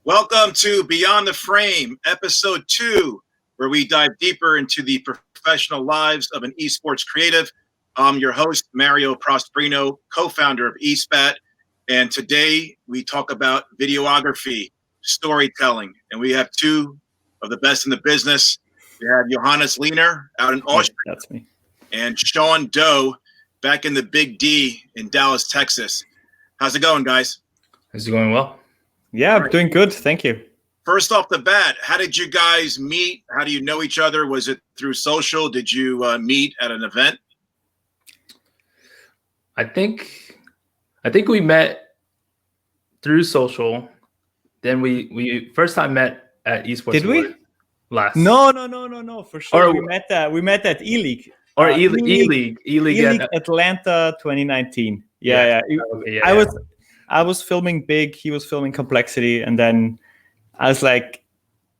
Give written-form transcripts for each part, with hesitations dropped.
Welcome to Beyond the Frame, episode 2, where we dive deeper into the professional lives of an esports creative. I'm your host, Mario Prosperino, co-founder of ESPAT, and today we talk about videography, storytelling, and we have two of the best in the business. We have Johannes Lehner out in Austria, that's me, and Sean Doe back in the Big D in Dallas, Texas. How's it going, guys? Is it going well? Yeah, I'm doing good. Thank you. First off the bat, how did you guys meet? How do you know each other? Was it through social? Did you meet at an event? I think we met through social. Then we first time met at Esports Did we? Awards last. No, for sure. Or- we met at E-League. Or E-League E-League Atlanta 2019. Yeah. I was filming Big, he was filming Complexity, and then I was like,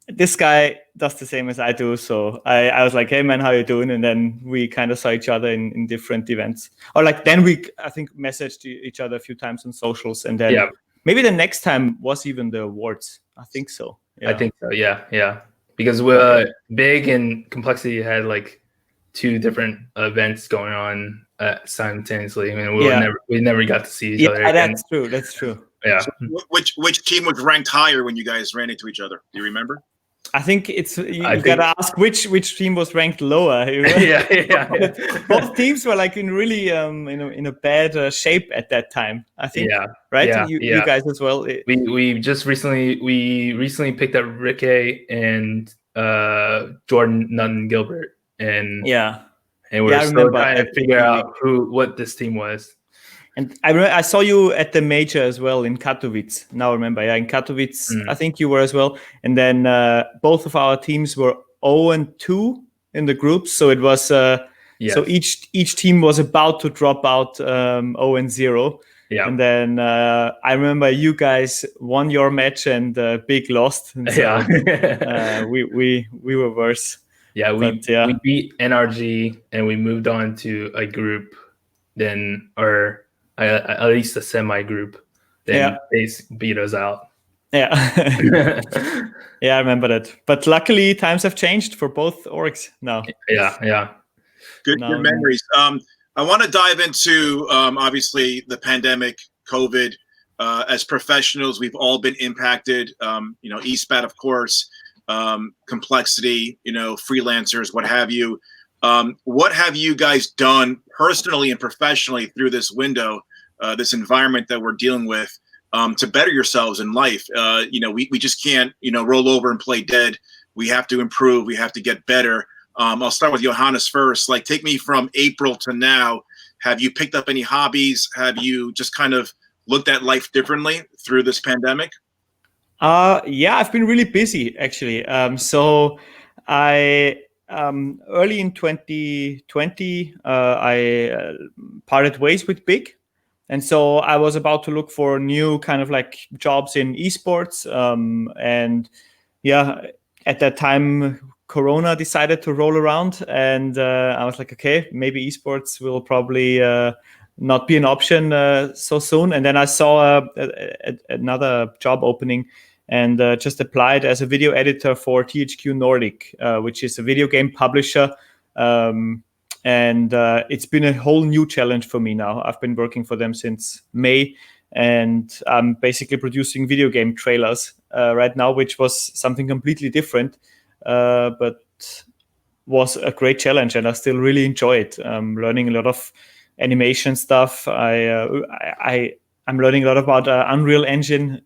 this guy does the same as I do. So I was like, hey man, how you doing? And then we kind of saw each other in different events. Or like then I think messaged each other a few times on socials, and then maybe the next time was even the awards. I think so. I think so. Yeah. Because Big and Complexity had like two different events going on simultaneously. I mean, we never got to see each other. Yeah, that's true. Yeah. So which team was ranked higher when you guys ran into each other? Do you remember? I think it's you gotta ask which team was ranked lower. Yeah. Both teams were like in really in a bad shape at that time. I think. Yeah. Right. Yeah. You guys as well. We recently picked up Ricky and Jordan Nunn Gilbert, and we're still trying to figure out what this team was. And I saw you at the major as well in Katowice. Now I remember, in Katowice, I think you were as well. And then both of our teams were 0-2 in the groups. So it was so each team was about to drop out 0-0. Yeah. And then I remember you guys won your match and Big lost. And so, we were worse. Yeah, we beat NRG and we moved on to a group, then at least a semi group. Then they beat us out. Yeah. Yeah, I remember that. But luckily times have changed for both orgs now. Yeah. Good memories. I want to dive into obviously the pandemic, COVID. As professionals, we've all been impacted. ESPAT, of course, Complexity, freelancers, what have you. What have you guys done personally and professionally through this window, this environment that we're dealing with, to better yourselves in life? We just can't, roll over and play dead. We have to improve. We have to get better. I'll start with Johannes first. Like, take me from April to now. Have you picked up any hobbies? Have you just kind of looked at life differently through this pandemic? I've been really busy actually. So I early in 2020, I parted ways with Big. And so I was about to look for new kind of like jobs in esports. At that time, Corona decided to roll around, and I was like, okay, maybe esports will probably not be an option so soon. And then I saw another job opening and just applied as a video editor for THQ Nordic, which is a video game publisher. And it's been a whole new challenge for me now. I've been working for them since May, and I'm basically producing video game trailers right now, which was something completely different, but was a great challenge, and I still really enjoy it. I'm learning a lot of animation stuff. I'm learning a lot about Unreal Engine,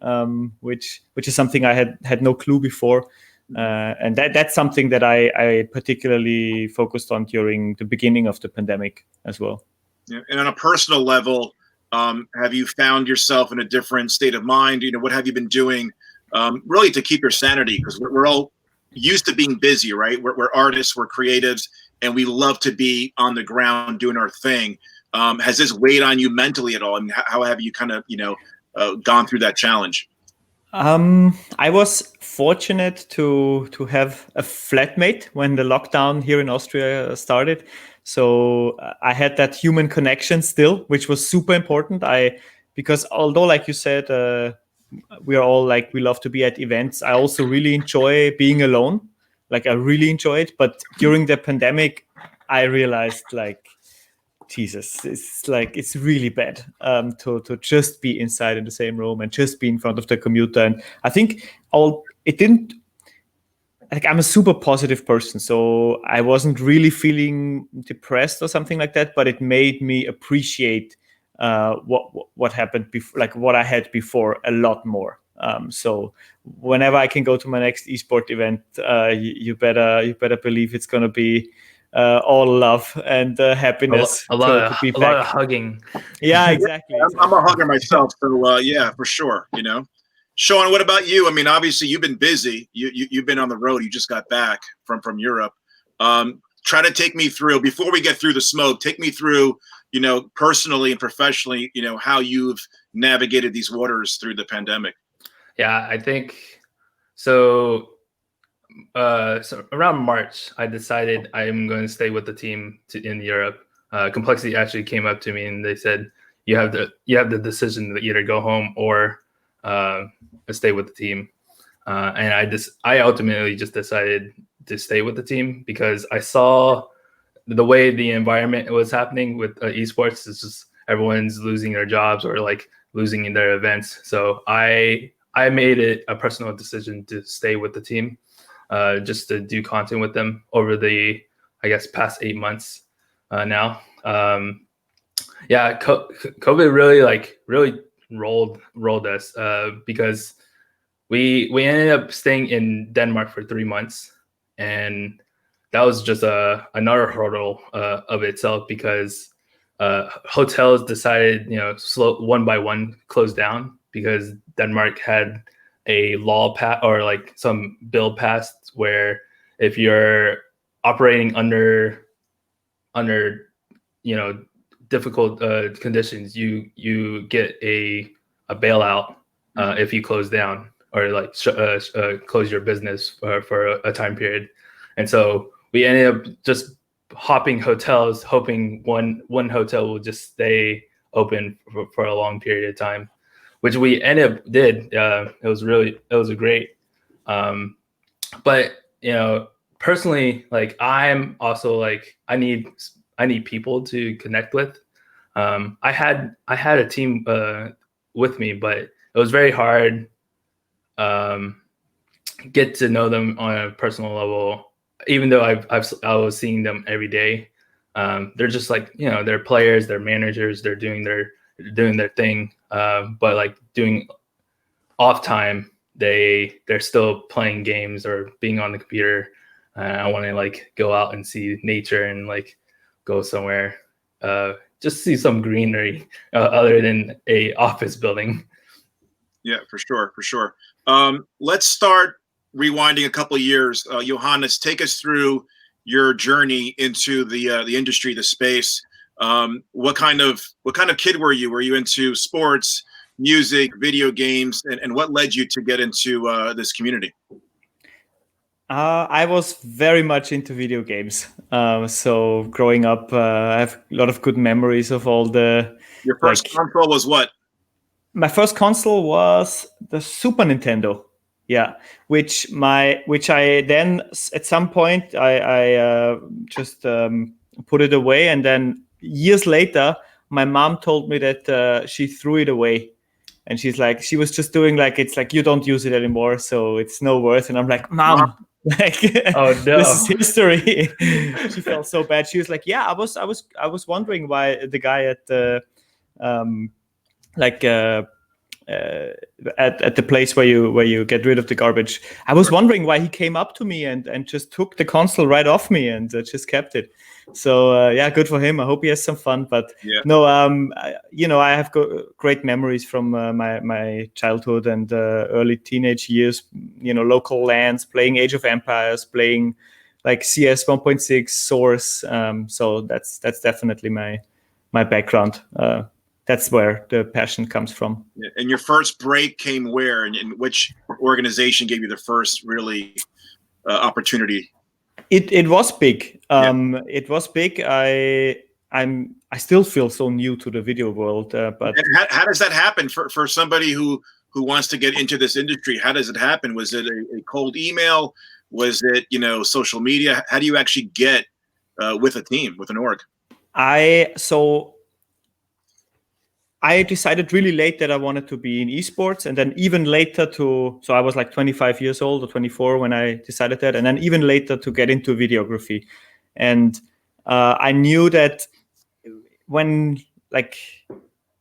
which is something I had no clue before. And that's something that I particularly focused on during the beginning of the pandemic as well. Yeah. And on a personal level, have you found yourself in a different state of mind? What have you been doing really to keep your sanity? Because we're all used to being busy, right? We're artists, we're creatives, and we love to be on the ground doing our thing. Has this weighed on you mentally at all? And how have you kind of, gone through that challenge? I was fortunate to have a flatmate when the lockdown here in Austria started. So I had that human connection still, which was super important. Because although, like you said, we are all like, we love to be at events. I also really enjoy being alone. Like I really enjoy it. But during the pandemic, I realized like, Jesus, it's really bad to just be inside in the same room and just be in front of the computer. And I think I'm a super positive person, so I wasn't really feeling depressed or something like that, but it made me appreciate what happened before, like what I had before, a lot more. So whenever I can go to my next eSport event, you better believe it's gonna be all love and happiness. A lot of hugging. Yeah, exactly. I'm a hugger myself, so yeah, for sure. Sean, what about you? I mean, obviously you've been busy. You've been on the road. You just got back from Europe. Try to take me through, before we get through the smoke, take me through, personally and professionally, how you've navigated these waters through the pandemic. Yeah, I think so. So around March, I decided I'm going to stay with the team in Europe. Complexity actually came up to me and they said, you have the decision to either go home or stay with the team. And I ultimately just decided to stay with the team because I saw the way the environment was happening with esports. It's just everyone's losing their jobs or like losing their events. So I made it a personal decision to stay with the team, just to do content with them over the, I guess, past 8 months now. Yeah, COVID really rolled us because we ended up staying in Denmark for 3 months, and that was just another hurdle of itself because hotels decided, slow one by one close down because Denmark had a law or like some bill passed where if you're operating under difficult conditions, you get a bailout if you close down or like close your business for a time period. And so we ended up just hopping hotels, hoping one hotel will just stay open for a long period of time, which we ended up did. It was a great. But personally, like I'm also like I need people to connect with. I had a team with me, but it was very hard get to know them on a personal level. Even though I was seeing them every day, they're just like they're players, they're managers, they're doing their thing. But like doing off time, they're still playing games or being on the computer. I want to like go out and see nature and like go somewhere, just see some greenery other than a office building. Yeah, for sure. Let's start rewinding a couple of years. Johannes, take us through your journey into the industry, the space. What kind of kid were you? Were you into sports, music, video games, and what led you to get into this community? I was very much into video games. So growing up, I have a lot of good memories of all the. Your first console was what? My first console was the Super Nintendo. Yeah, which I then at some point I just put it away, and then years later, my mom told me that she threw it away. And she was just doing like, it's like, you don't use it anymore, so it's no worth. And I'm like, Mom, like, oh no, this is history. She felt so bad. She was like, yeah, I was wondering why the guy at the at the place where you get rid of the garbage, I was wondering why he came up to me and just took the console right off me and just kept it. So yeah, good for him. I hope he has some fun. But no, I have great memories from my childhood and early teenage years. Local LANs, playing Age of Empires, playing like CS 1.6, Source. So that's definitely my background. That's where the passion comes from. And your first break came where, and which organization gave you the first really opportunity? It was big. It was big. I still feel so new to the video world. But how does that happen for somebody who who wants to get into this industry? How does it happen? Was it a cold email? Was it, social media? How do you actually get with a team, with an org? I decided really late that I wanted to be in esports, and then even later so I was like 25 years old or 24 when I decided that, and then even later to get into videography. And I knew that when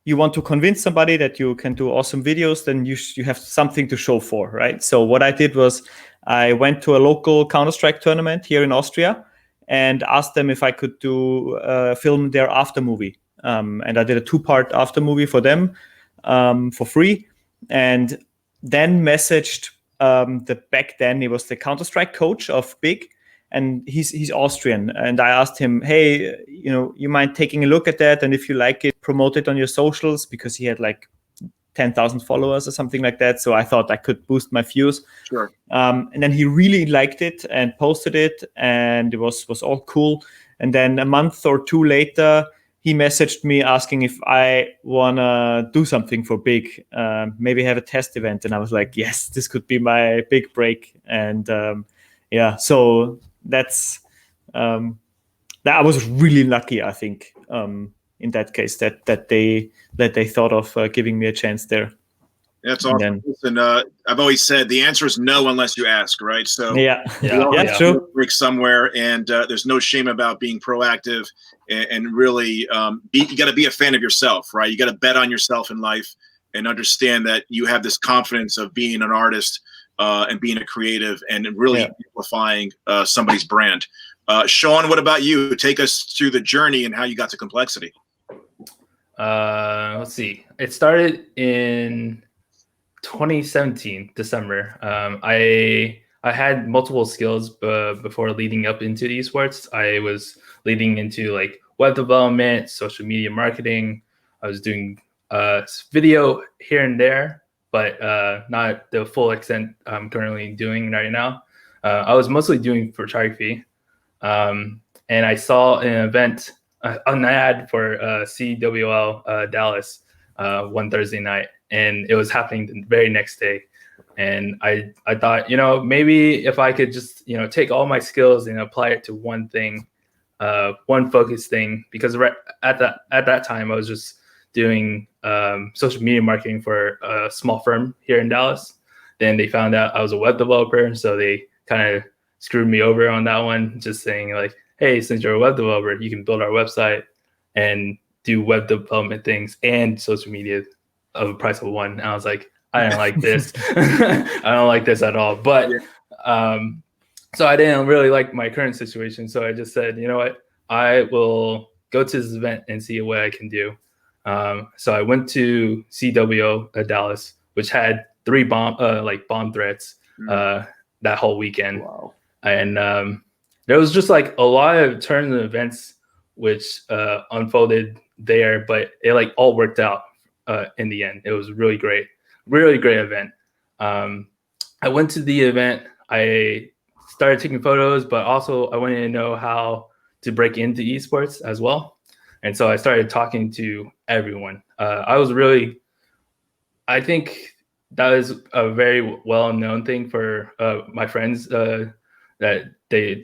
you want to convince somebody that you can do awesome videos, then you have something to show for, right? So what I did was I went to a local Counter-Strike tournament here in Austria and asked them if I could do film their after movie. And I did a 2-part after movie for them for free, and then messaged back then he was the Counter-Strike coach of BIG, and he's Austrian. And I asked him, hey, you mind taking a look at that? And if you like it, promote it on your socials, because he had like 10,000 followers or something like that. So I thought I could boost my views. Sure. And then he really liked it and posted it, and it was all cool. And then a month or two later, he messaged me asking if I want to do something for BIG, maybe have a test event. And I was like, yes, this could be my big break. And so that's that I was really lucky, I think, in that case, that they thought of giving me a chance there. That's awesome. Listen, I've always said the answer is no unless you ask, right? So yeah, true. Break somewhere, and there's no shame about being proactive and really you got to be a fan of yourself, right? You got to bet on yourself in life and understand that you have this confidence of being an artist and being a creative and really amplifying somebody's brand. Sean, what about you? Take us through the journey and how you got to Complexity. Let's see. It started in 2017 December. I had multiple skills before leading up into the esports. I was leading into like web development, social media marketing. I was doing video here and there, but not the full extent I'm currently doing right now. I was mostly doing photography, and I saw an event, an ad for CWL Dallas one Thursday night, and it was happening the very next day. And I thought, maybe if I could just, take all my skills and apply it to one thing, one focused thing, because right at that time I was just doing social media marketing for a small firm here in Dallas. Then they found out I was a web developer, so they kind of screwed me over on that one, just saying like, hey, since you're a web developer, you can build our website and do web development things and social media of a price of one. And I was like, I didn't like this. I don't like this at all. But so I didn't really like my current situation. So I just said, you know what, I will go to this event and see what I can do. So I went to CWO Dallas, which had 3 bomb threats that whole weekend. Wow. And there was just like a lot of turns and events which unfolded there, but it like all worked out in the end. It was really great event. I went to the event. I started taking photos, but also I wanted to know how to break into esports as well. And so I started talking to everyone. I think that is a very well-known thing for my friends that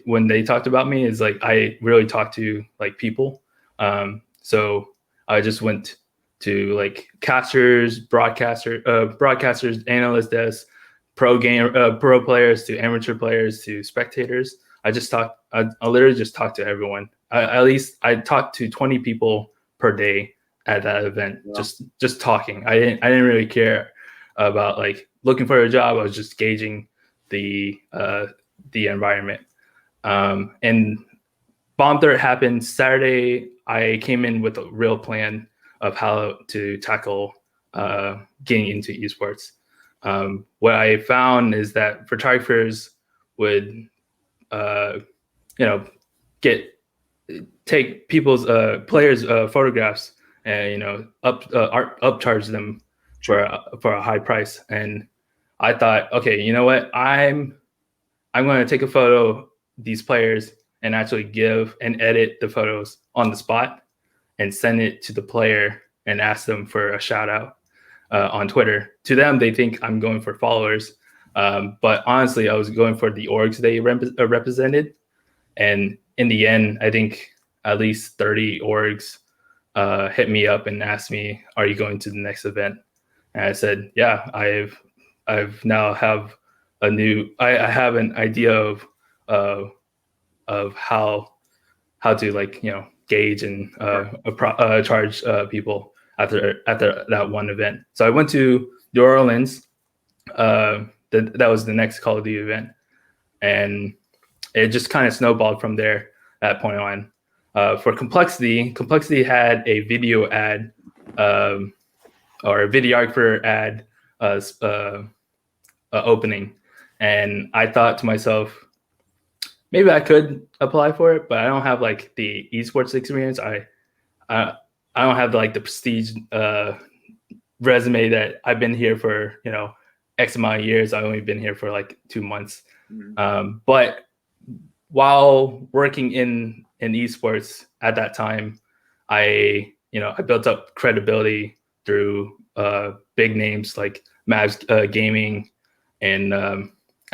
when they talked about me, is like I really talked to like people. So I just went to like casters, broadcasters, analyst desks, pro players to amateur players to spectators. I literally just talked to everyone. I talked to 20 people per day at that event. Wow. Just talking. I didn't really care about like looking for a job. I was just gauging the environment. And Bomb Threat happened Saturday. I came in with a real plan of how to tackle getting into esports. What I found is that photographers would, take people's players' photographs and upcharge them for a high price. And I thought, okay, you know what? I'm going to take a photo of these players and actually give and edit the photos on the spot and send it to the player and ask them for a shout out. on Twitter. To them, they think I'm going for followers, but honestly, I was going for the orgs they represented. And in the end, I think at least 30 orgs hit me up and asked me, "Are you going to the next event?" And I said, "Yeah, I've now have a new. I have an idea of how to, like, gauge and charge people after that one event." So I went to New Orleans. That was the next Call of Duty event, and it just kind of snowballed from there. That point on, for Complexity had a video ad, or a videographer ad opening, and I thought to myself, maybe I could apply for it, but I don't have like the esports experience. I don't have like the prestige resume that I've been here for X amount of years. I've only been here for like 2 months. Mm-hmm. But while working in esports at that time, I built up credibility through big names like Mavs Gaming, and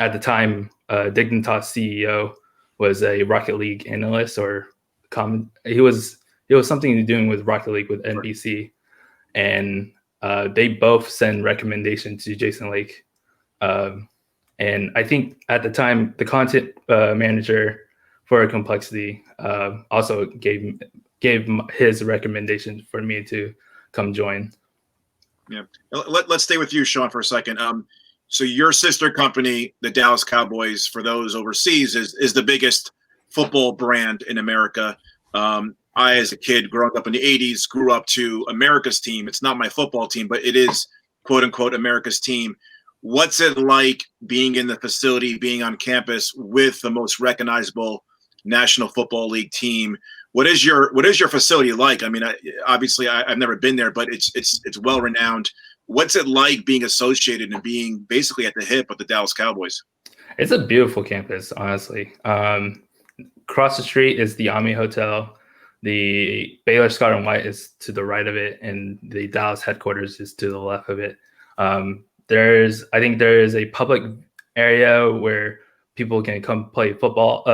at the time, Dignitas CEO was a Rocket League analyst, or he was something doing with Rocket League with NBC, and they both sent recommendations to Jason Lake. And I think at the time, the content manager for Complexity also gave his recommendation for me to come join. Yeah, let's stay with you, Sean, for a second. So your sister company, the Dallas Cowboys, for those overseas, is the biggest football brand in America. I, as a kid growing up in the 80s, grew up to America's team. It's not my football team, but it is, quote unquote, America's team. What's it like being in the facility, being on campus with the most recognizable National Football League team? What is your facility like? I mean, obviously I've never been there, but it's well renowned. What's it like being associated and being basically at the hip of the Dallas Cowboys? It's a beautiful campus, honestly. Across the street is the Omni Hotel. The Baylor Scott and White is to the right of it, and the Dallas headquarters is to the left of it. I think there is a public area where people can come play football,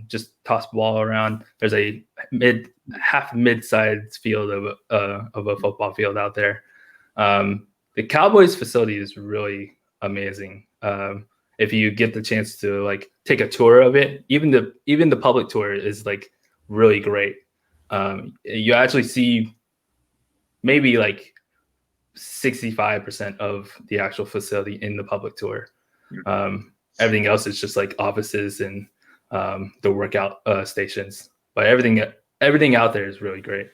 just toss the ball around. There's a mid-sized field of a football field out there. The Cowboys facility is really amazing. If you get the chance to like take a tour of it, even the public tour is like really great. You actually see maybe like 65% of the actual facility in the public tour. Everything else is just like offices and the workout stations. But everything out there is really great.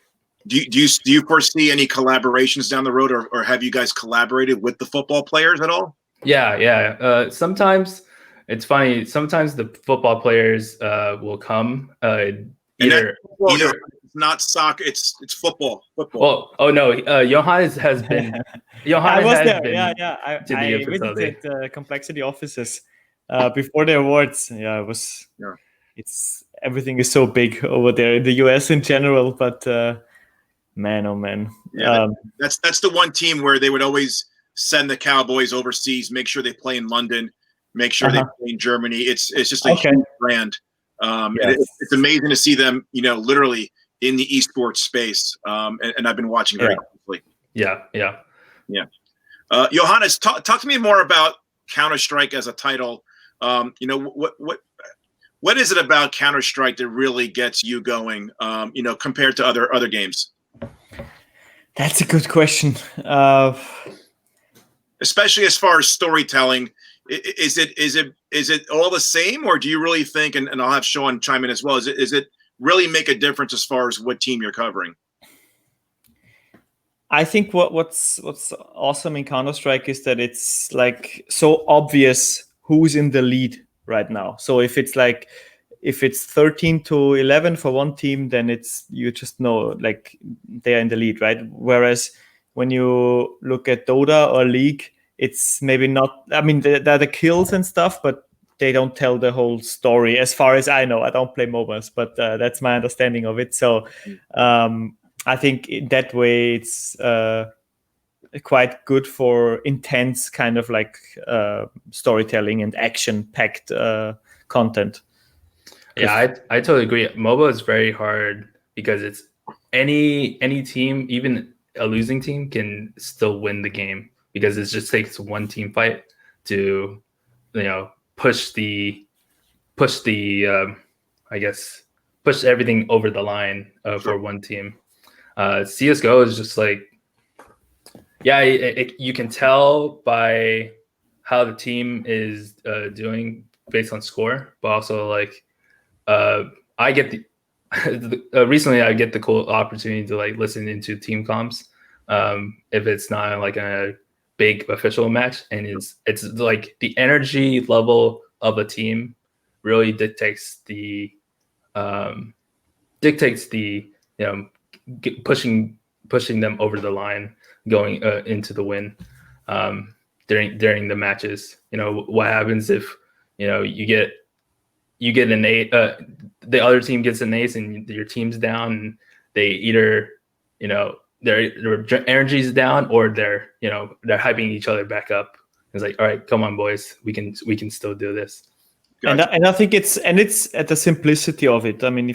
Do you foresee any collaborations down the road, or have you guys collaborated with the football players at all? Yeah. Sometimes it's funny. Sometimes the football players will come. It's not soccer. It's football. Well, oh no, Johannes has been. I was there. I visited Complexity offices before the awards. Yeah, it was. Yeah. It's everything is so big over there in the US in general, but man, oh man. Yeah, that's the one team where they would always send the Cowboys overseas, make sure they play in London, make sure they play in Germany. It's just a huge brand. It's amazing to see them, literally in the esports space. And I've been watching very closely. Yeah. Johannes, talk to me more about Counter-Strike as a title. What is it about Counter-Strike that really gets you going, compared to other games? That's a good question. Especially as far as storytelling, is it all the same, or do you really think? And I'll have Sean chime in as well. Is it really make a difference as far as what team you're covering? I think what's awesome in Counter-Strike is that it's like so obvious who's in the lead right now. So if it's 13-11 for one team, then you just know like they're in the lead, right? Whereas when you look at Dota or League, it's maybe not. I mean, there are the kills and stuff, but they don't tell the whole story, as far as I know. I don't play MOBAs, but that's my understanding of it. So I think in that way, it's quite good for intense kind of like storytelling and action-packed content. Yeah, I totally agree. MOBA is very hard because it's any team, even a losing team, can still win the game because it just takes one team fight to, push everything over the line for one team. CS:GO is just like, you can tell by how the team is doing based on score, but also like I get the recently I get the cool opportunity to like listen into team comps if it's not like a big official match, and it's like the energy level of a team really dictates the pushing them over the line going into the win during the matches. What happens if you get an ace, the other team gets an ace and your team's down, and they either their energy's down or they're hyping each other back up. It's like, all right, come on boys, we can still do this. Gotcha. And I think it's at the simplicity of it. I mean,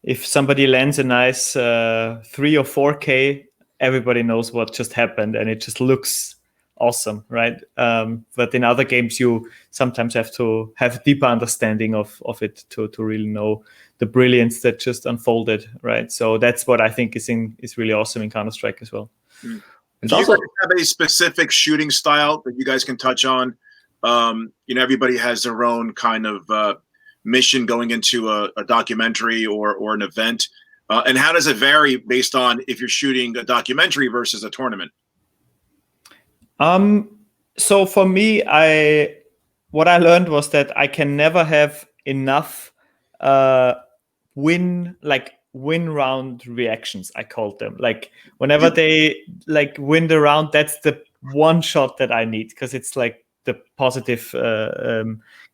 if somebody lands a nice 3 or 4K, everybody knows what just happened, and it just looks awesome, right? But in other games, you sometimes have to have a deeper understanding of it to really know the brilliance that just unfolded, right? So that's what I think is really awesome in Counter-Strike as well. Do you guys have a specific shooting style that you guys can touch on? Everybody has their own kind of mission going into a documentary or an event. And how does it vary based on if you're shooting a documentary versus a tournament? So for me, what I learned was that I can never have enough win round reactions, I called them. Like whenever they like win the round, that's the one shot that I need, because it's like the positive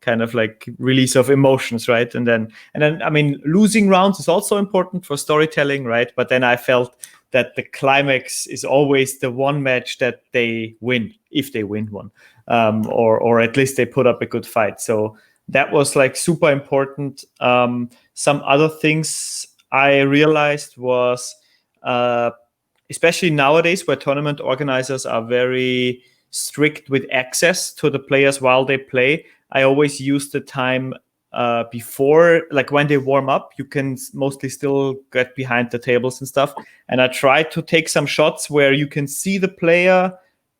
kind of like release of emotions, right? And then I mean, losing rounds is also important for storytelling, right? But then I felt that the climax is always the one match that they win, if they win one, or at least they put up a good fight. So that was like super important. Some other things I realized was, especially nowadays where tournament organizers are very strict with access to the players while they play, I always use the time before, like when they warm up, you can mostly still get behind the tables and stuff. And I try to take some shots where you can see the player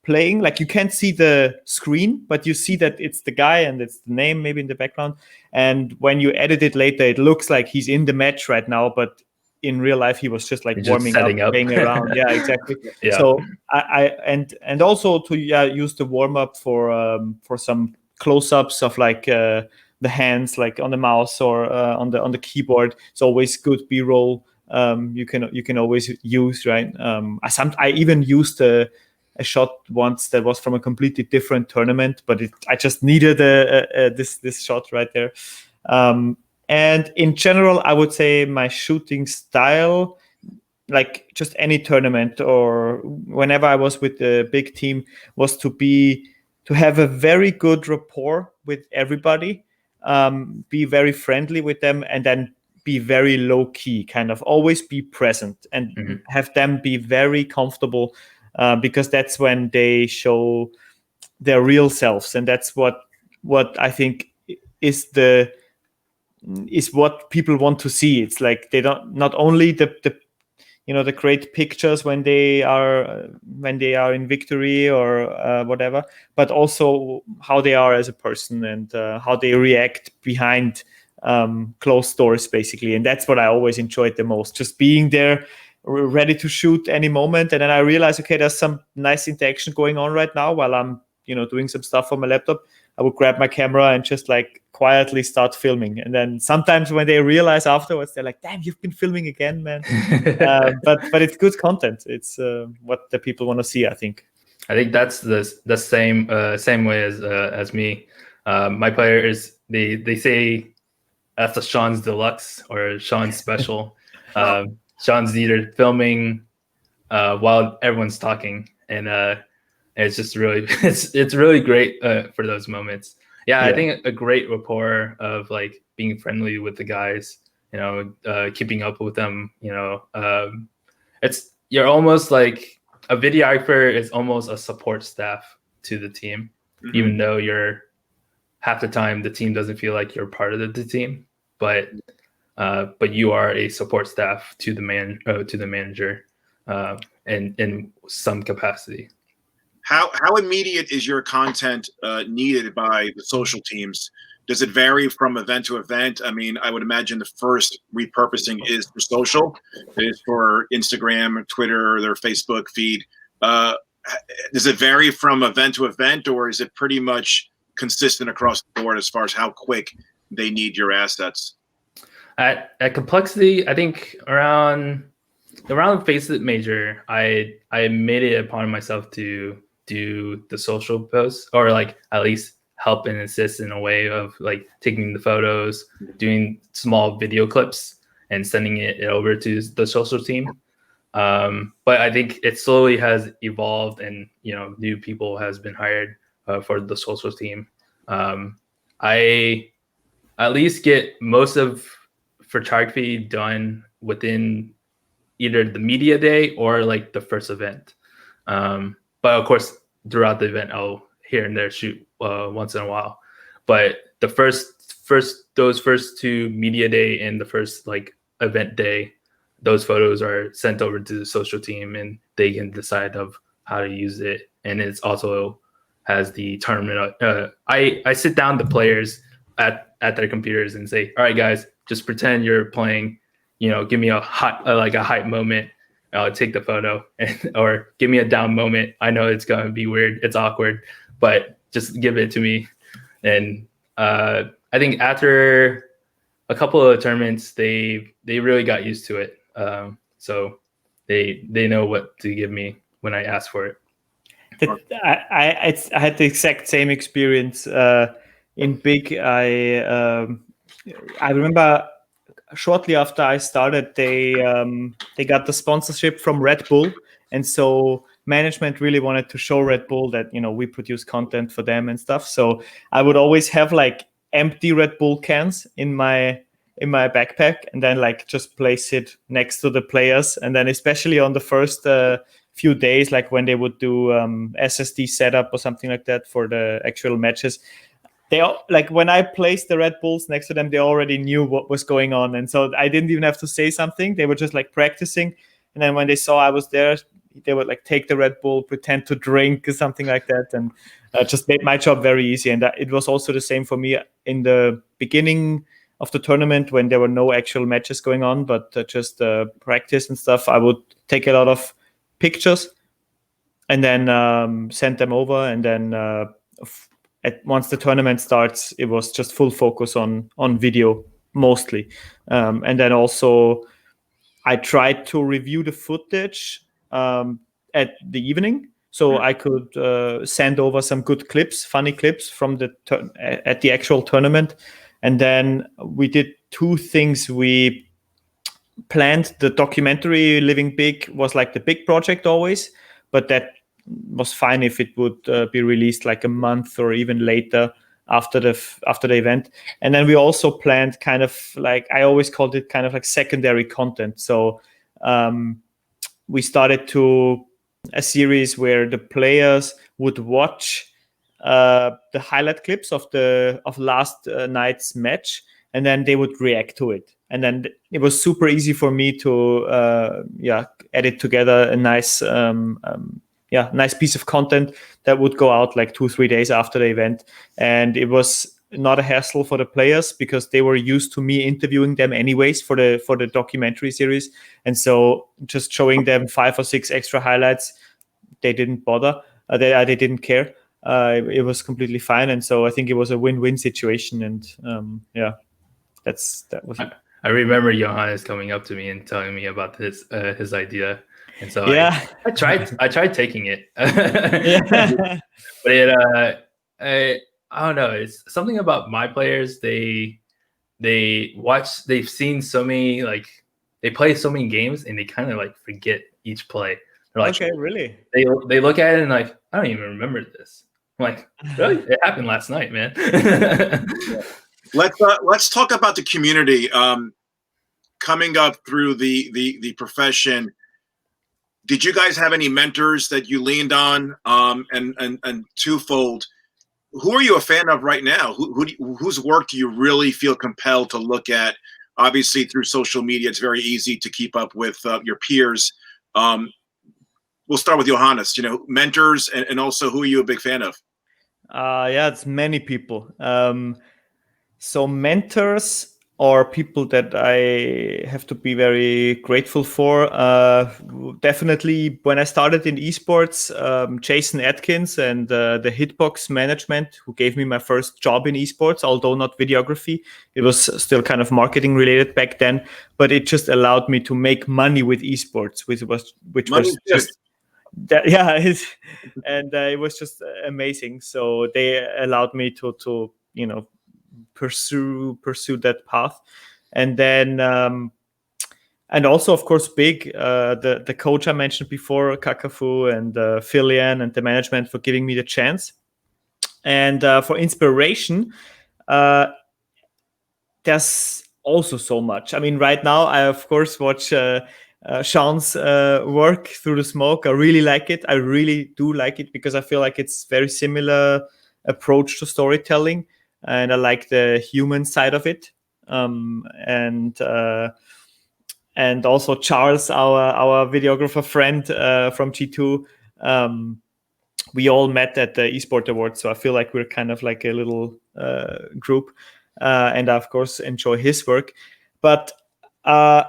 playing, like you can't see the screen, but you see that it's the guy and it's the name maybe in the background. And when you edit it later, it looks like he's in the match right now, but in real life he was just like warming up, playing around. Yeah, exactly. Yeah. So I and also to use the warm up for some close-ups of like the hands, like on the mouse or on the keyboard. It's always good B-roll. You can always use, right? I even used a shot once that was from a completely different tournament, but I just needed this shot right there. And in general, I would say my shooting style, like just any tournament or whenever I was with the big team, was to have a very good rapport with everybody, be very friendly with them, and then be very low key, kind of always be present and have them be very comfortable, because that's when they show their real selves, and that's what I think is what people want to see. It's like they don't, not only the great pictures when they are in victory or whatever, but also how they are as a person and how they react behind closed doors, basically. And that's what I always enjoyed the most, just being there, ready to shoot any moment. And then I realized, okay, there's some nice interaction going on right now while I'm doing some stuff on my laptop. I would grab my camera and just like quietly start filming. And then sometimes when they realize afterwards, they're like, damn, you've been filming again, man. But it's good content. It's what the people want to see, I think. I think that's the same way as me. My players, they say that's a Sean's Deluxe or Sean's Special. Sean's either filming while everyone's talking, and it's just really it's really great for those moments. Yeah, I think a great rapport of like being friendly with the guys, keeping up with them, you're almost like a videographer is almost a support staff to the team, even though you're half the time the team doesn't feel like you're part of the team, but you are a support staff to the manager in some capacity. How immediate is your content needed by the social teams? Does it vary from event to event? I mean, I would imagine the first repurposing is for social. It is for Instagram, Twitter, their Facebook feed. Does it vary from event to event, or is it pretty much consistent across the board as far as how quick they need your assets? At complexity, I think around Face It Major, I made it upon myself to do the social posts, or like at least help and assist in a way of like taking the photos, doing small video clips and sending it over to the social team. But I think it slowly has evolved, and new people has been hired for the social team. I at least get most of photography done within either the media day or like the first event. But of course, throughout the event, I'll here and there shoot once in a while. But the those first two, media day and the first like event day, those photos are sent over to the social team, and they can decide of how to use it. And it's also has the tournament. I sit down the players at their computers and say, all right, guys, just pretend you're playing. Give me a hype moment. I'll take the photo, or give me a down moment. I know it's gonna be weird, it's awkward, but just give it to me. And I think after a couple of tournaments, they really got used to it. So they know what to give me when I ask for it. I had the exact same experience in Big. I remember shortly after I started, they got the sponsorship from Red Bull, and so management really wanted to show Red Bull that we produce content for them and stuff. So I would always have like empty Red Bull cans in my backpack, and then like just place it next to the players. And then especially on the first few days, like when they would do SSD setup or something like that for the actual matches, they like when I placed the Red Bulls next to them, they already knew what was going on, and so I didn't even have to say something. They were just like practicing, and then when they saw I was there, they would like take the Red Bull, pretend to drink or something like that, and just made my job very easy. And it was also the same for me in the beginning of the tournament when there were no actual matches going on, but just practice and stuff. I would take a lot of pictures and then send them over, and then once the tournament starts, it was just full focus on video mostly. And then also I tried to review the footage at the evening, so I could send over some good clips, funny clips from at the actual tournament. And then we did two things. We planned the documentary Living Big was like the big project always, but that was fine if it would be released like a month or even later after the event. And then we also planned kind of like, I always called it kind of like secondary content. So we started a series where the players would watch the highlight clips of last night's match, and then they would react to it. And then it was super easy for me to edit together a nice piece of content that would go out like 2-3 days after the event. And it was not a hassle for the players because they were used to me interviewing them anyways for the documentary series. And so just showing them 5 or 6 extra highlights, they didn't bother. They didn't care. It was completely fine. And so I think it was a win-win situation. And that was it. I remember Johannes coming up to me and telling me about his idea. And so I tried taking it. But I don't know. It's something about my players. They've seen so many, like they play so many games, and they kind of like forget each play. They're like, okay, really? They look at it and like, I don't even remember this. I'm like, really? It happened last night, man. Let's talk about the community. Coming up through the profession, did you guys have any mentors that you leaned on? And twofold, who are you a fan of right now? Whose work do you really feel compelled to look at? Obviously, through social media, it's very easy to keep up with your peers. We'll start with Johannes. Mentors, and also who are you a big fan of? Yeah, it's many people. So mentors or people that I have to be very grateful for. Definitely when I started in esports, Jason Atkins and the Hitbox management, who gave me my first job in esports, although not videography. It was still kind of marketing related back then, but it just allowed me to make money with esports, which was just that, yeah, it was just amazing. So they allowed me to pursue that path. And then and also of course big the coach I mentioned before, Kakafu, and Filian and the management for giving me the chance. And for inspiration, there's also so much. I mean, right now I of course watch Sean's work Through the Smoke. I really like it. I really do like it because I feel like it's very similar approach to storytelling, and I like the human side of it. And also Charles, our videographer friend from G2. We all met at the Esports Awards, so I feel like we're kind of like a little group, and I of course enjoy his work. But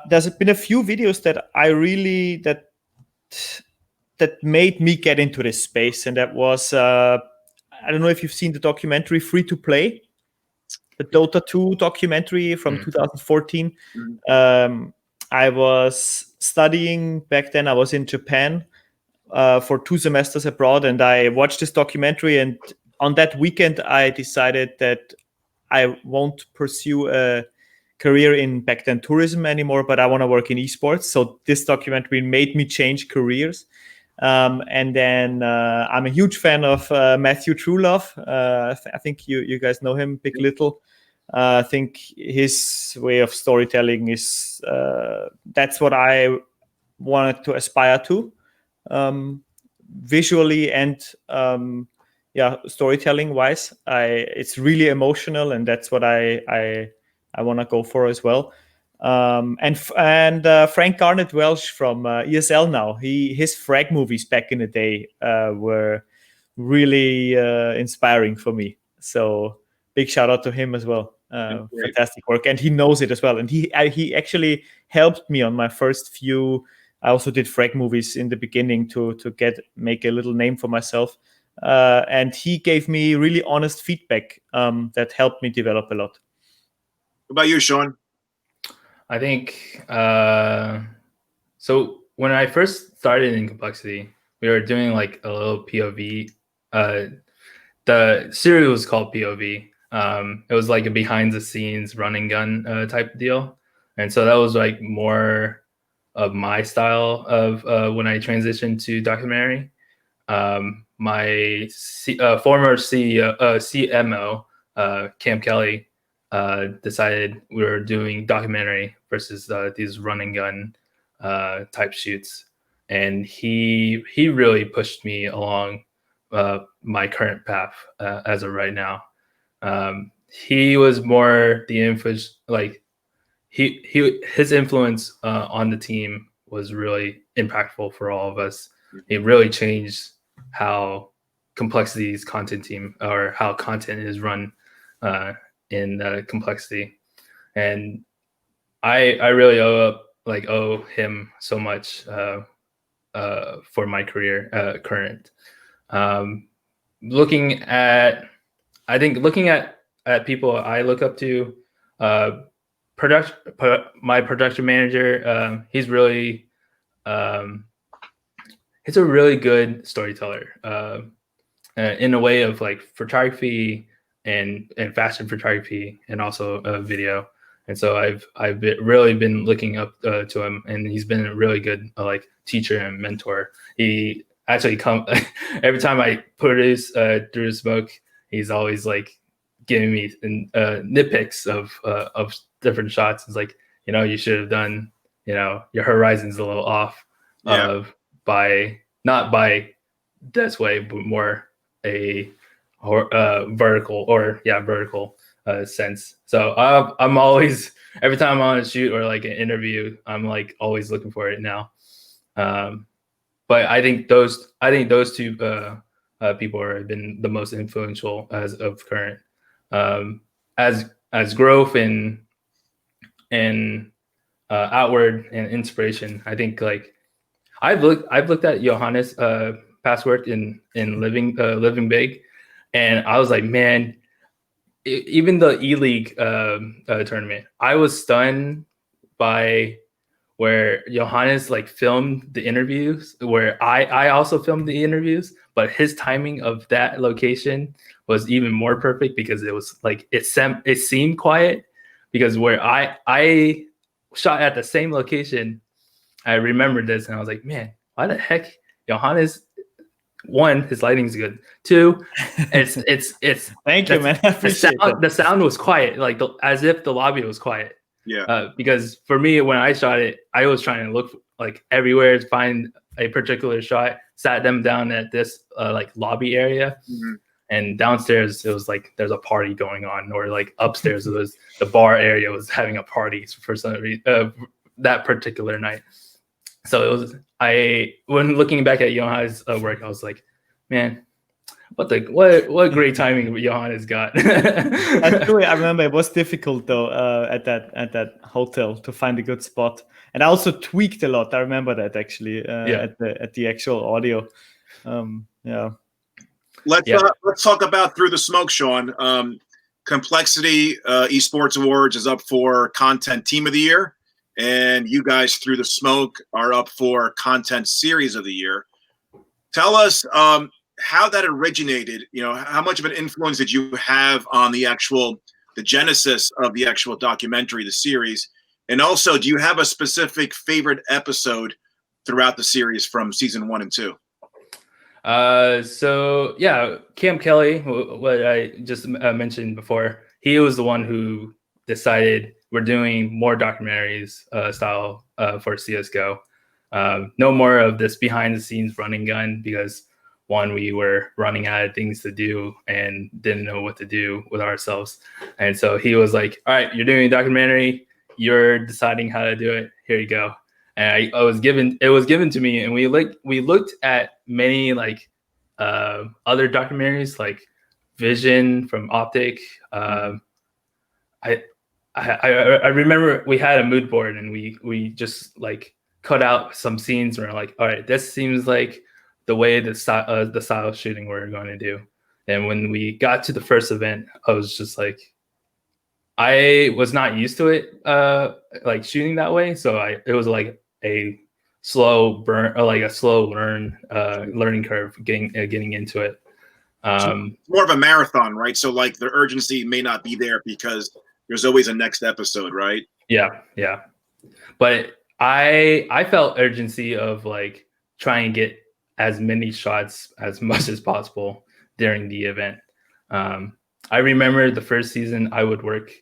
there's been a few videos that I really that made me get into this space, and that was I don't know if you've seen the documentary Free to Play, the Dota 2 documentary from 2014. I was studying back then. I was in Japan for 2 semesters abroad, and I watched this documentary. And on that weekend, I decided that I won't pursue a career in back then tourism anymore, but I want to work in esports. So this documentary made me change careers. And then I'm a huge fan of Matthew Truelove. I think you guys know him, Big Little. I think his way of storytelling is that's what I wanted to aspire to, visually and storytelling wise. It's really emotional, and that's what I want to go for as well. And Frank Garnet Welsh from ESL now. His frag movies back in the day were really inspiring for me. So big shout out to him as well. Fantastic work, and he knows it as well. And he actually helped me on my first few. I also did frag movies in the beginning to make a little name for myself. And he gave me really honest feedback that helped me develop a lot. What about you, Sean? I think so. When I first started in Complexity, we were doing like a little POV. The series was called POV. It was like a behind the scenes run and gun type deal, and so that was like more of my style of when I transitioned to documentary. My former CMO, Cam Kelly, decided we were doing documentary versus these run and gun type shoots, and he really pushed me along my current path as of right now. He was more the influence, like his influence on the team was really impactful for all of us. It really changed how Complexity's content team, or how content is run in Complexity. And I really owe him so much for my career current. Looking at people I look up to, my production manager, he's really he's a really good storyteller in a way of like photography and fashion photography, and also video. And so I've really been looking up to him, and he's been a really good like teacher and mentor. He actually every time I produce through smoke, he's always like giving me nitpicks of different shots. It's like, you should have done, your horizon's a little off by not by this way, but more a vertical sense. So I'm always, every time I'm on a shoot or like an interview, I'm like always looking for it now. But I think those two people have been the most influential as of current, as growth and outward and inspiration. I think like I've looked at Johannes past work in living big, and I was like, man, even the E-League tournament, I was stunned by where Johannes like filmed the interviews, where I also filmed the interviews, but his timing of that location was even more perfect because it was like it seemed quiet, because where I shot at the same location, I remembered this and I was like, man, why the heck Johannes? One, his lighting's good. Two, it's thank you, man. I appreciate the sound was quiet, like as if the lobby was quiet. Yeah. Because for me, when I shot it, I was trying to look like everywhere to find a particular shot. Sat them down at this like lobby area, and downstairs it was like there's a party going on, or like upstairs it was the bar area was having a party for some reason that particular night. So it was when looking back at Johannes' work, I was like, man, what great timing Johannes got. Actually, I remember it was difficult though at that hotel to find a good spot, and I also tweaked a lot. I remember that actually at the actual audio. Let's talk about Through the Smoke, Sean. Complexity Esports Awards is up for Content Team of the Year, and you guys, Through the Smoke, are up for Content Series of the Year. Tell us how that originated. How much of an influence did you have on the genesis of the actual documentary, the series? And also, do you have a specific favorite episode throughout the series from season 1 and 2? So yeah, Cam Kelly, what I just mentioned before, he was the one who decided we're doing more documentaries style for CSGO. No more of this behind the scenes running gun, because one, we were running out of things to do and didn't know what to do with ourselves. And so he was like, all right, you're doing a documentary, you're deciding how to do it, here you go. And it was given to me, and we looked at many like other documentaries like Vision from Optic. I remember we had a mood board, and we just like cut out some scenes and we're like, all right, this seems like the way the style of shooting we're going to do. And when we got to the first event, I was just like, I was not used to it like shooting that way, so it was like a slow burn, or like a slow learning curve getting into it. More of a marathon, right? So like the urgency may not be there because there's always a next episode, right? Yeah. But I felt urgency of like trying to get as many shots as much as possible during the event. I remember the first season I would work.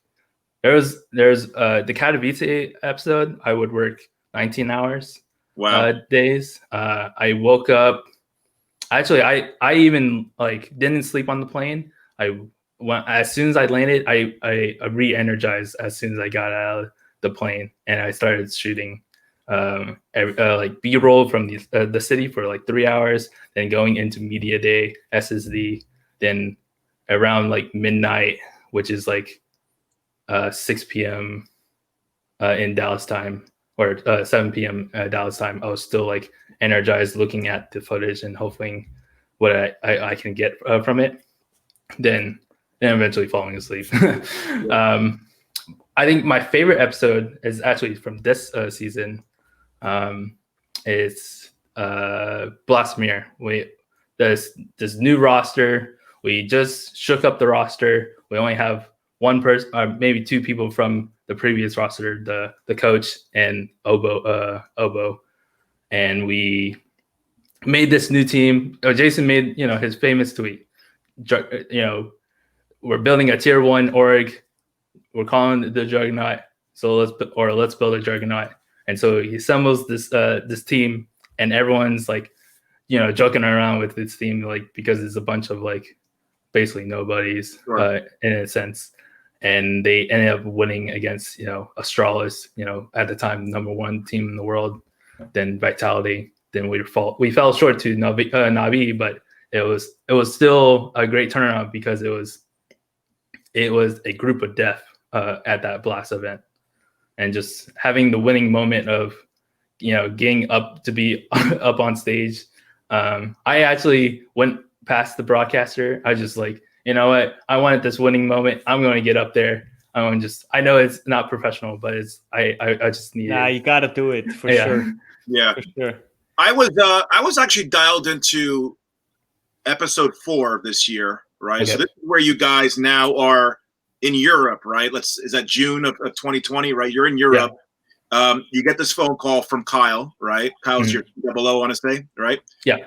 There's the Katowice episode. I would work 19 hours. Wow. Days. I woke up. Actually, I even like didn't sleep on the plane. As soon as I landed, I re-energized as soon as I got out of the plane, and I started shooting like B-roll from the city for like 3 hours, then going into media day, SSD, then around like midnight, which is like 6 p.m. In Dallas time, or 7 p.m. Dallas time. I was still like energized looking at the footage and hoping what I can get from it. Then eventually falling asleep. I think my favorite episode is actually from this season. It's Blasmir. This new roster. We just shook up the roster. We only have one person, or maybe two people from the previous roster, the coach and Obo, and we made this new team. Jason made his famous tweet. We're building a tier 1 org. We're calling it the Juggernaut. So let's build a Juggernaut. And so he assembles this team, and everyone's like, joking around with this team, like, because it's a bunch of like basically nobodies, in a sense. And they ended up winning against Astralis, at the time #1 team in the world. Then Vitality. Then we fell short to Navi, but it was still a great turnaround because it was a group of death at that Blast event, and just having the winning moment of getting up to be up on stage. I actually went past the broadcaster. I just like, you know what? I wanted this winning moment. I'm going to get up there. I know it's not professional, but I just need it. You got to do it for sure. Yeah, for sure. I was actually dialed into episode 4 of this year, right? Okay. So this is where you guys now are in Europe, right? Is that June of 2020, right? You're in Europe. Yeah. You get this phone call from Kyle, right? Kyle's your double-O, I want to say, right? Yeah.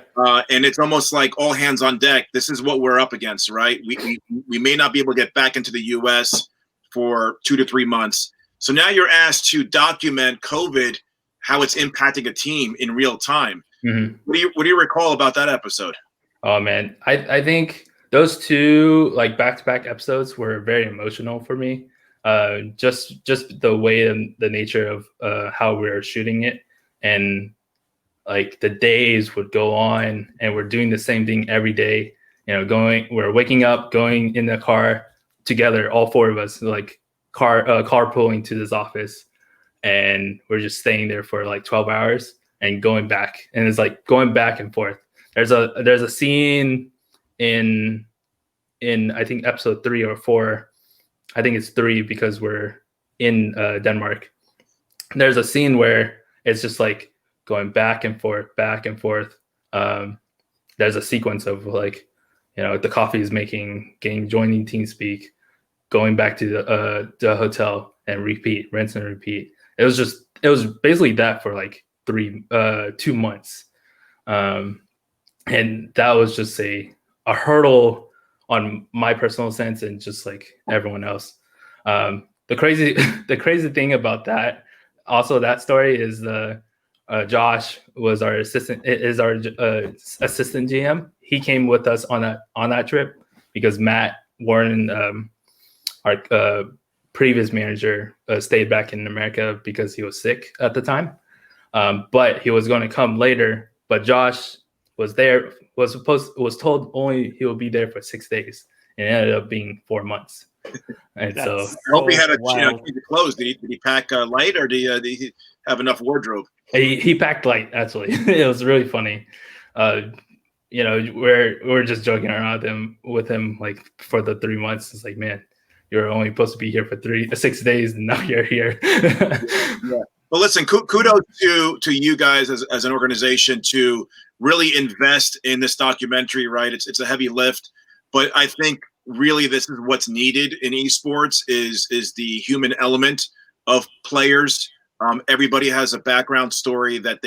And it's almost like all hands on deck. This is what we're up against, right? We may not be able to get back into the U.S. for 2 to 3 months. So now you're asked to document COVID, how it's impacting a team in real time. Mm-hmm. What do you recall about that episode? Oh man, I think those 2 like back-to-back episodes were very emotional for me. Just the way and the nature of how we were shooting it, and like the days would go on, and we're doing the same thing every day. We're waking up, going in the car together, all 4 of us, like carpooling to this office, and we're just staying there for like 12 hours and going back, and it's like going back and forth. There's a scene in I think episode 3 or 4. I think it's 3 because we're in Denmark. There's a scene where it's just like going back and forth, back and forth. There's a sequence of like, the coffee is making, joining TeamSpeak, going back to the hotel and repeat, rinse and repeat. It was basically that for like 2 months. And that was just a hurdle on my personal sense, and just like everyone else. The crazy thing about that, also that story is Josh was our assistant GM. He came with us on that trip because Matt Warren, our previous manager, stayed back in America because he was sick at the time. But he was going to come later. But Josh was told only he will be there for 6 days, and it ended up being 4 months. And so I hope he had a change of clothes. Did he pack light, or did he have enough wardrobe? He packed light, actually. It was really funny. We're just joking around with him like for the 3 months. It's like, man, you're only supposed to be here for 6 days, and now you're here. Yeah. Well, listen, kudos to you guys as an organization to really invest in this documentary, right? It's a heavy lift, but I think really this is what's needed in esports is the human element of players. Everybody has a background story that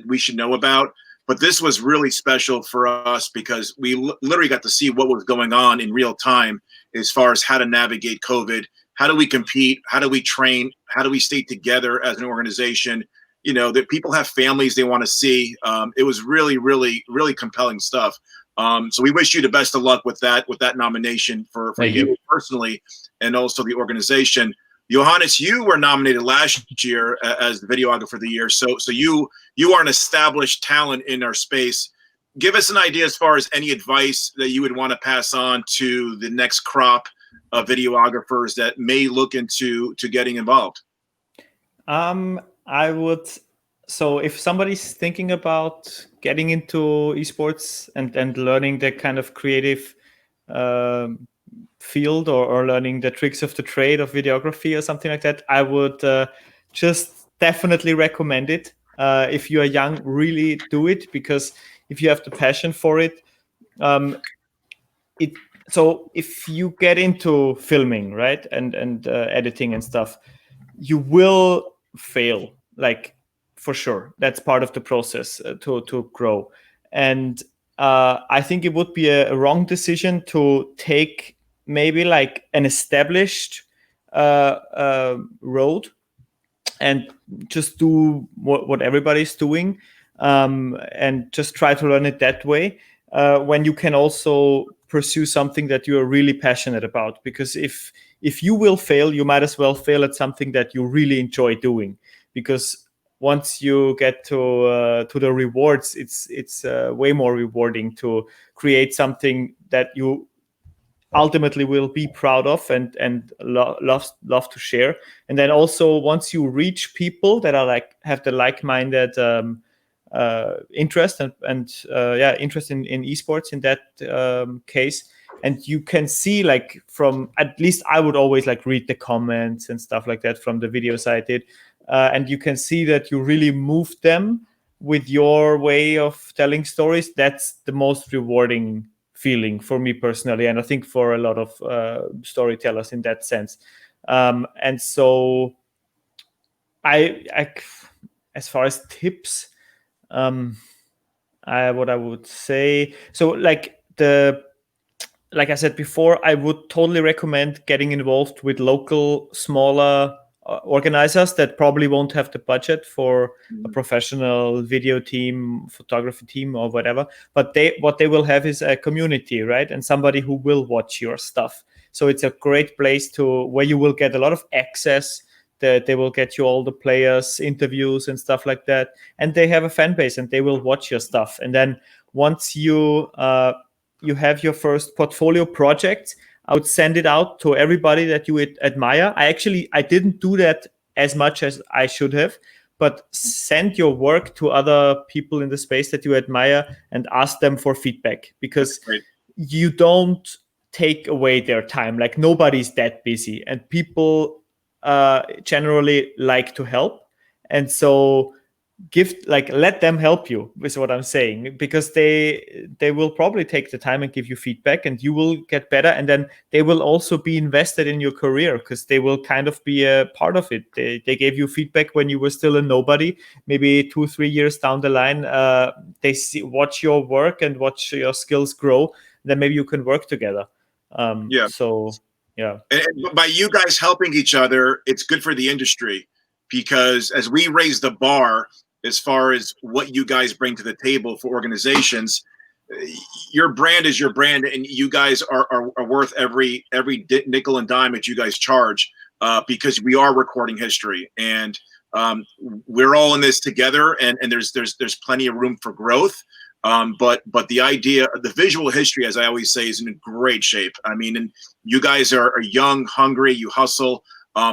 we should know about, but this was really special for us because we literally got to see what was going on in real time as far as how to navigate COVID. How do we compete? How do we train? How do we stay together as an organization? That people have families they want to see. It was really, really, really compelling stuff. So we wish you the best of luck with that nomination for you personally, and also the organization. Johannes, you were nominated last year as the videographer of the year. So you are an established talent in our space. Give us an idea as far as any advice that you would want to pass on to the next crop of videographers that may look into getting involved. I would. So if somebody's thinking about getting into esports and learning the kind of creative field or learning the tricks of the trade of videography or something like that, I would just definitely recommend it. If you are young, really do it, because if you have the passion for it, so if you get into filming, right, and editing and stuff, you will fail, like for sure. That's part of the process to grow. And I think it would be a wrong decision to take maybe like an established road and just do what everybody's doing, and just try to learn it that way, when you can also pursue something that you are really passionate about. Because if you will fail, you might as well fail at something that you really enjoy doing. Because once you get to the rewards, it's way more rewarding to create something that you ultimately will be proud of and love to share. And then also, once you reach people that are like have the like-minded interest and interest in esports in that case, and you can see, like, from, at least I would always like read the comments and stuff like that from the videos I did, and you can see that you really moved them with your way of telling stories. That's the most rewarding feeling for me personally, and I think for a lot of storytellers in that sense. And so I as far as tips, what I would say, so like I said before, I would totally recommend getting involved with local smaller organizers that probably won't have the budget for a professional video team, photography team, or whatever. But what they will have is a community, right? And somebody who will watch your stuff. So it's a great place where you will get a lot of access. That they will get you all the players' interviews and stuff like that. And they have a fan base and they will watch your stuff. And then once you have your first portfolio project, I would send it out to everybody that you admire. I didn't do that as much as I should have, but send your work to other people in the space that you admire and ask them for feedback, because you don't take away their time. Like, nobody's that busy, and people generally like to help. And so let them help you, is what I'm saying, because they will probably take the time and give you feedback, and you will get better. And then they will also be invested in your career, because they will kind of be a part of it. They gave you feedback when you were still a nobody. Maybe 2-3 years down the line, they watch your work and watch your skills grow. Then maybe you can work together. So yeah. And by you guys helping each other, it's good for the industry, because as we raise the bar as far as what you guys bring to the table for organizations, your brand is your brand, and you guys are worth every nickel and dime that you guys charge, because we are recording history, and we're all in this together, and there's plenty of room for growth. But the idea, the visual history, as I always say, is in great shape. I mean, and you guys are young, hungry, you hustle.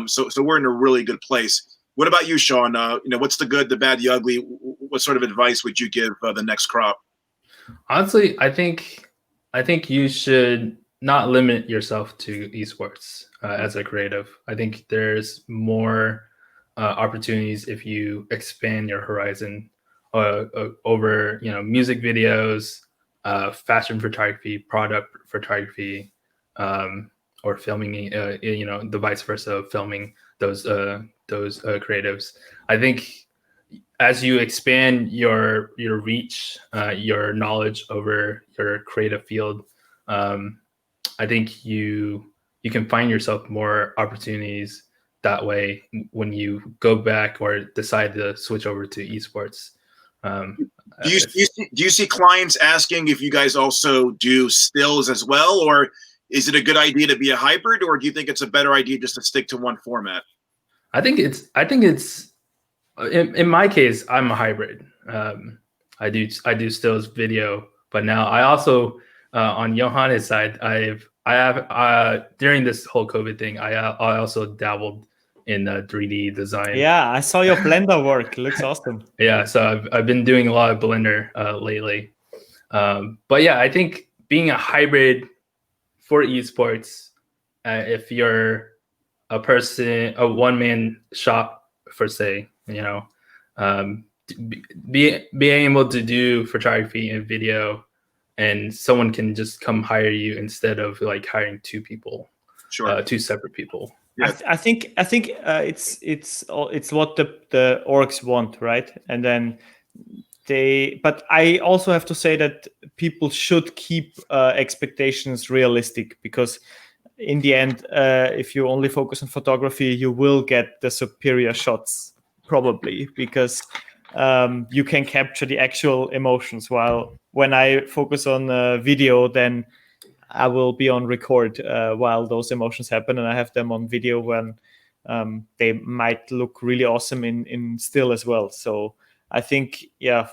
So we're in a really good place. What about you, Sean? What's the good, the bad, the ugly? What sort of advice would you give the next crop? Honestly, I think you should not limit yourself to esports as a creative. I think there's more opportunities if you expand your horizon over, music videos, fashion photography, product photography, or filming, the vice versa of filming those creatives. I think as you expand your reach, your knowledge over your creative field, I think you can find yourself more opportunities that way when you go back or decide to switch over to esports. Do you see clients asking if you guys also do stills as well, or is it a good idea to be a hybrid, or do you think it's a better idea just to stick to one format? I think it's in my case, I'm a hybrid. I do stills video, but now I also on Johannes' side, I have during this whole COVID thing, I also dabbled in 3D design. Yeah, I saw your Blender work. It looks awesome. Yeah, so I've been doing a lot of Blender lately. But yeah, I think being a hybrid for esports, if you're a one-man shop, per se, being able to do photography and video, and someone can just come hire you instead of like hiring two people, Sure. Two separate people. Yes. I think it's what the orgs want, right? And then but I also have to say that people should keep expectations realistic, because in the end, if you only focus on photography, you will get the superior shots probably, because you can capture the actual emotions. While when I focus on video, then I will be on record while those emotions happen, and I have them on video when they might look really awesome in still as well. So I think, I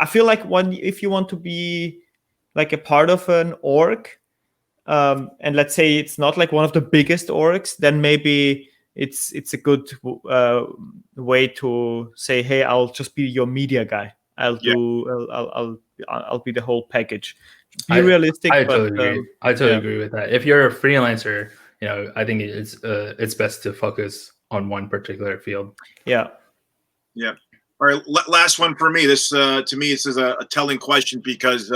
feel like if you want to be like a part of an org, and let's say it's not like one of the biggest orgs, then maybe it's a good way to say, hey, I'll just be your media guy. I'll be the whole package. Be realistic. I totally agree. I totally agree with that. If you're a freelancer, I think it's best to focus on one particular field. Yeah. Yeah. All right. Last one for me. This to me, this is a telling question, because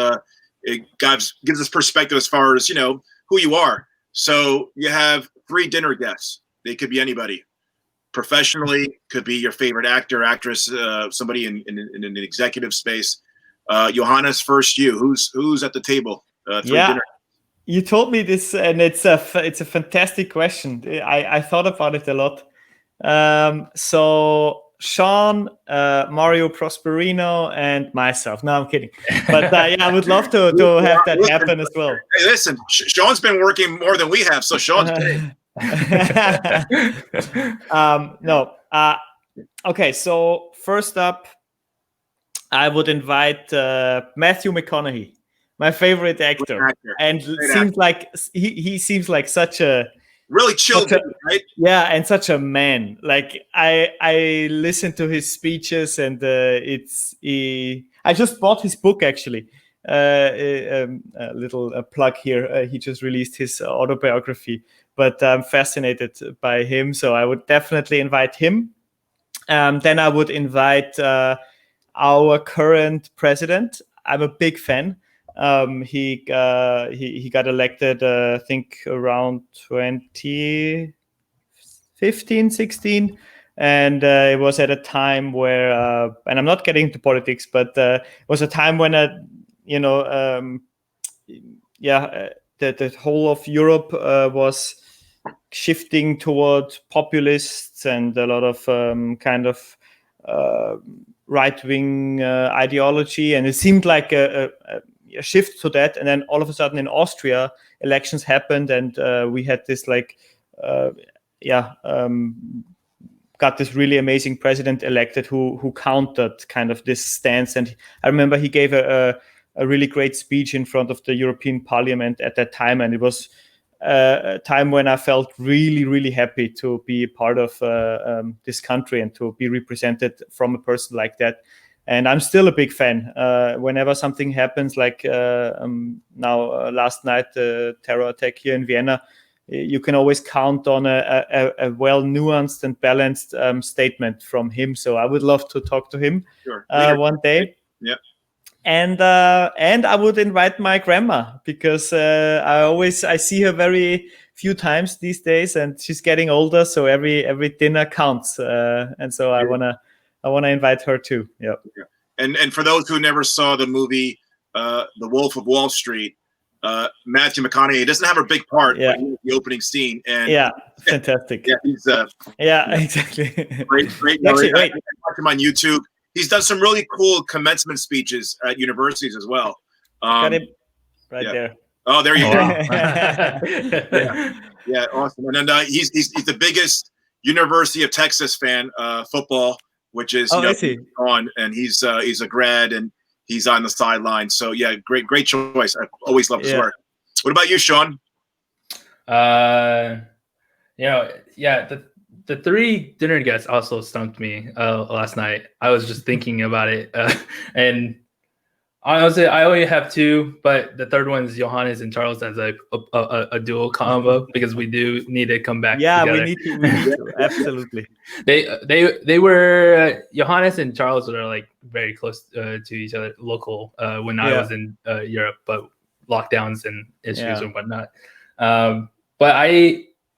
it gives us perspective as far as who you are. So you have 3 dinner guests. They could be anybody. Professionally, could be your favorite actor, actress, somebody in an executive space. Johannes, first you. Who's at the table? 3 dinner. You told me this, and it's a fantastic question. I thought about it a lot. So Sean, Mario Prosperino, and myself. No, I'm kidding. But I would love to have that happen as well. Hey, listen, Sean's been working more than we have, so Sean's kidding. No. Okay, so first up, I would invite Matthew McConaughey, my favorite actor. And he seems like such a really chill dude, right? Yeah, and such a man. Like I listened to his speeches, and I just bought his book actually. A little plug here. He just released his autobiography, but I'm fascinated by him, so I would definitely invite him. Then I would invite our current president. I'm a big fan. He got elected, I think, around 2015, 16. And it was at a time where, and I'm not getting into politics, but it was a time when, the whole of Europe was shifting toward populists and a lot of kind of right-wing ideology. And it seemed like a shift to that. And then all of a sudden in Austria, elections happened, and we had this got this really amazing president elected who countered kind of this stance. And I remember he gave a really great speech in front of the European Parliament at that time, and it was a time when I felt really, really happy to be a part of this country and to be represented from a person like that. And I'm still a big fan. Whenever something happens, like now last night, the terror attack here in Vienna, you can always count on a well-nuanced and balanced statement from him. So I would love to talk to him one day. Yeah. And I would invite my grandma, because I see her very few times these days, and she's getting older, so every dinner counts. And so I wanna invite her too. Yeah. And for those who never saw the movie The Wolf of Wall Street, Matthew McConaughey doesn't have a big part, but he's the opening scene. And fantastic. Yeah, he's exactly. Great. Actually, I watch him on YouTube. He's done some really cool commencement speeches at universities as well. Got him there. Oh, there you go. Yeah, awesome. And then he's the biggest University of Texas fan, football, which is on, and he's a grad, and he's on the sideline. So yeah, great choice. I always love his work. What about you, Sean? The 3 dinner guests also stumped me last night. I was just thinking about it, and honestly, I only have 2, but the third one is Johannes and Charles as a dual combo, because we do need to come back. Yeah, together. we need to absolutely. They were Johannes and Charles are like very close to each other, local. When I was in Europe, but lockdowns and issues and whatnot. But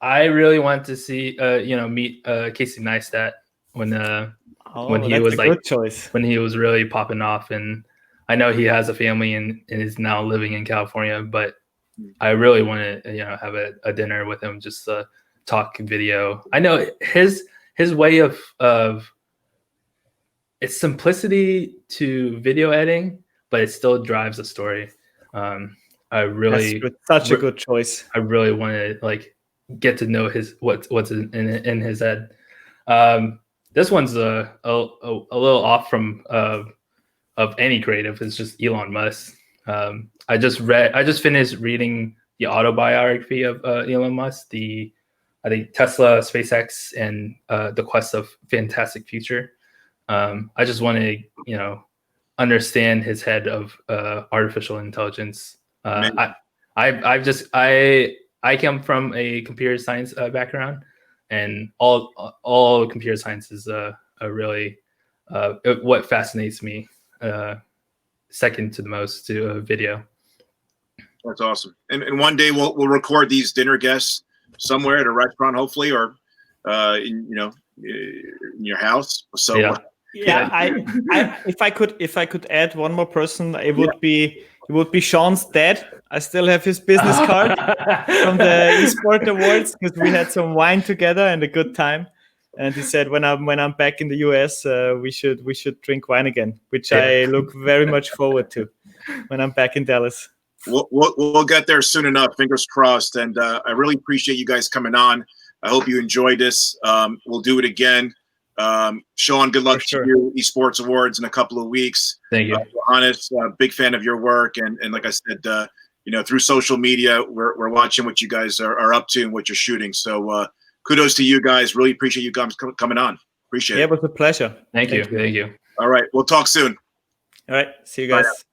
I really want to see, meet Casey Neistat when he was like, when he was really popping off. And I know he has a family and is now living in California, but I really want to, have a dinner with him, just to talk video. I know his way of it's simplicity to video editing, but it still drives a story. I really such a good choice. I really want to like get to know what's in his head. This one's a little off from of any creative. It's just Elon Musk. I just finished reading the autobiography of Elon Musk, I think Tesla, SpaceX, and the quest of fantastic future. I just want to, understand his head of artificial intelligence. I come from a computer science background, and all computer science is a really what fascinates me. Second to the most to video. That's awesome. And one day we'll record these dinner guests somewhere at a restaurant, hopefully, or in your house. So yeah. If I could add one more person, it would be Sean's dad. I still have his business card from the Esports Awards, because we had some wine together and a good time. And he said, when I'm back in the US, we should drink wine again, which I look very much forward to when I'm back in Dallas. We'll get there soon enough. Fingers crossed. And I really appreciate you guys coming on. I hope you enjoyed this. We'll do it again. Sean, good luck to you. Esports Awards in a couple of weeks. Thank you, Johannes. Big fan of your work, and like I said, through social media, we're watching what you guys are up to and what you're shooting. So kudos to you guys. Really appreciate you guys coming on. Appreciate it. Yeah, it was a pleasure. Thank you. All right, we'll talk soon. All right, see you guys. Bye.